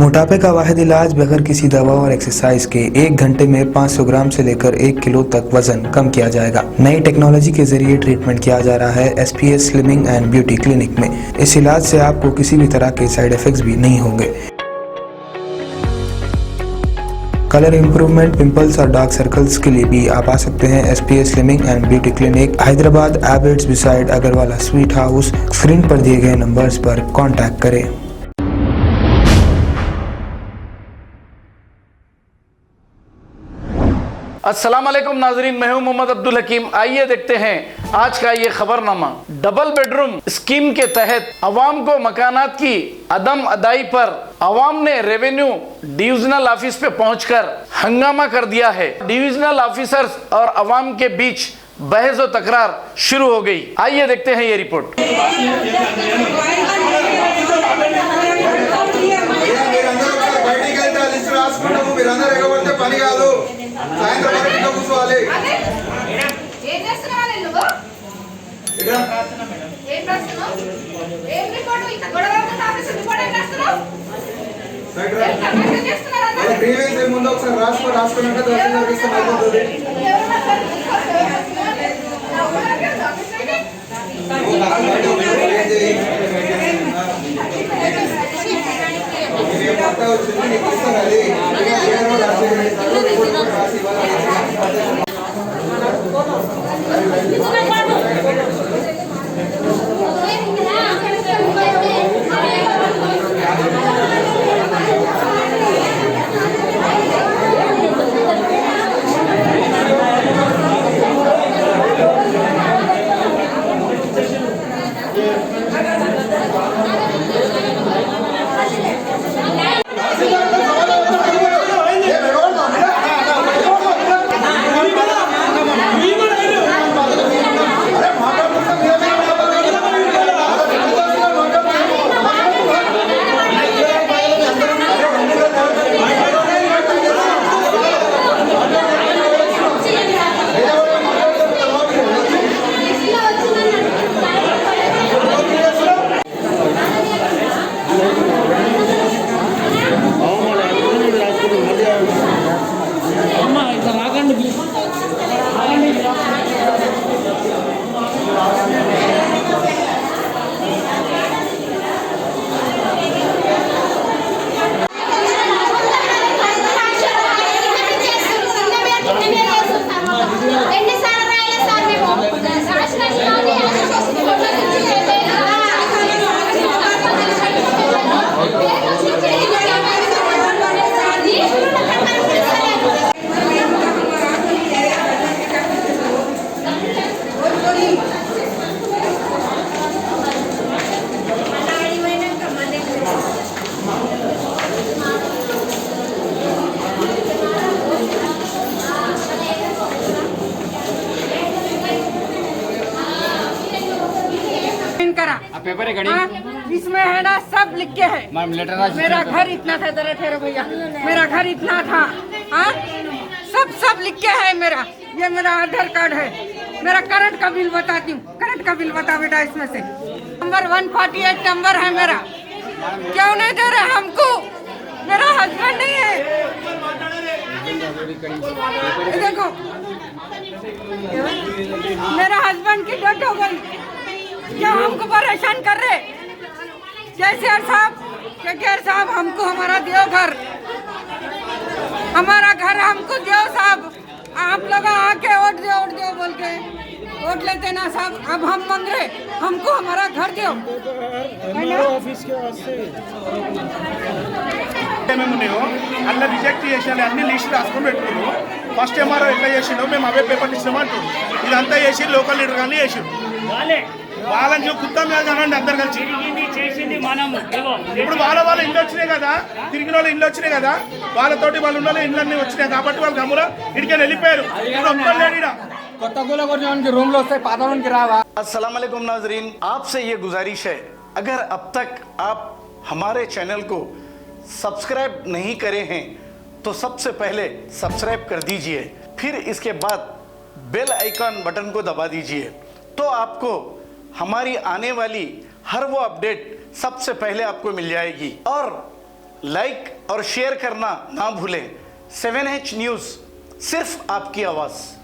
मोटापे का वाहिद इलाज बगैर किसी दवा और एक्सरसाइज के 1 घंटे में 500 ग्राम से लेकर 1 किलो तक वजन कम किया जाएगा। नई टेक्नोलॉजी के जरिए ट्रीटमेंट किया जा रहा है SPS slimming and beauty clinic में। इस इलाज से आपको किसी भी तरह के साइड इफेक्ट्स भी नहीं होंगे। कलर इंप्रूवमेंट, पिंपल्स और डार्क सर्कल्स के लिए भी आप आ सकते हैं SPS slimming and beauty clinic, Hyderabad, एबर्ट्स beside Agarwala sweet house. Screen पर दिए गए नंबर्स पर कॉन्टैक्ट करें। अस्सलाम वालेकुम नाजरीन, मैं हूं मोहम्मद अब्दुल हकीम। आइए देखते हैं आज का ये खबरनामा। डबल बेडरूम स्कीम के तहत अवाम को मकानात की अदम अदाई पर अवाम ने रेवेन्यू डिविजनल ऑफिस पे पहुंचकर हंगामा कर दिया है। डिविजनल ऑफिसर्स और अवाम के बीच बहस और तकरार शुरू हो गई। आइए देखते हैं ये रिपोर्ट। సాయంత్రం వరకు ఇంట్లో కూర్చోవాలి. ఏం చేస్తున్నావు నువ్వు? ఏం రాస్తున్నావు? ఏం రిపోర్ట్ ఇంత గొడవగా ఆఫీస్ రిపోర్ట్ ఏం రాస్తున్నావు? ఏం చేస్తున్నారు అన్న? గ్రీవెన్స్ ముందు ఒకసారి రాసుకున్నాక దర్శనం జరిగిస్తే అయిపోతుంది. పక్కా వచ్చింది నీకు ఇస్తాను. అది पेपर है इसमें है ना, सब लिख के है। मेरा घर इतना था, जरा ठहरो भैया, मेरा घर इतना था। हाँ, सब लिख के है। मेरा ये मेरा आधार कार्ड है। मेरा करंट का बिल बताती हूँ। करंट का बिल बता बेटा। इसमें से नंबर 148 नंबर है मेरा। क्यों नहीं दे रहे हमको? मेरा हस्बैंड नहीं है। देखो, मेरा हस्बैंड की डेथ हो गई। क्या हमको परेशान कर रहे? केसीआर साहब हमको हमारा दियो घर, हमारा घर हमको दियो साहब। आप लोग आके वोट दियो बोल के वोट लेते ना साहब। अब हम मांग रहे, हमको हमारा घर दियो। ऑफिस के वास्ते మేము అన్న రిజెక్ట్ చేసాలి, అన్ని లిస్ట్ రాసుకొని పెట్టుకున్నాం. ఫస్ట్ ఎంఆర్ఓ ఎట్లా చేసిండో మేము అవే పేపర్లు ఇస్తామంటాం. ఇదంతా చేసి లోకల్ లీడర్ కానీ చేసిండు. వాళ్ళని కుత్తా మీద అనండి అందరు కలిసి. ఇప్పుడు వాళ్ళ ఇల్లు వచ్చినాయి కదా, తిరిగిన వాళ్ళు ఇల్లు వచ్చినాయి కదా, వాళ్ళతోటి వాళ్ళు ఉన్న ఇళ్ళన్నీ వచ్చినాయి కాబట్టి వాళ్ళు గమ్మున ఇడికి వెళ్ళిపోయారు. अस्सलाम वालेकुम नाजरीन, आपसे ये गुजारिश है, अगर अब तक आप हमारे चैनल को सब्सक्राइब नहीं करे हैं तो सबसे पहले सब्सक्राइब कर दीजिए, फिर इसके बाद बेल आइकन बटन को दबा दीजिए, तो आपको हमारी आने वाली हर वो अपडेट सबसे पहले आपको मिल जाएगी। और लाइक और शेयर करना ना भूलें। 7H न्यूज़, सिर्फ आपकी आवाज़।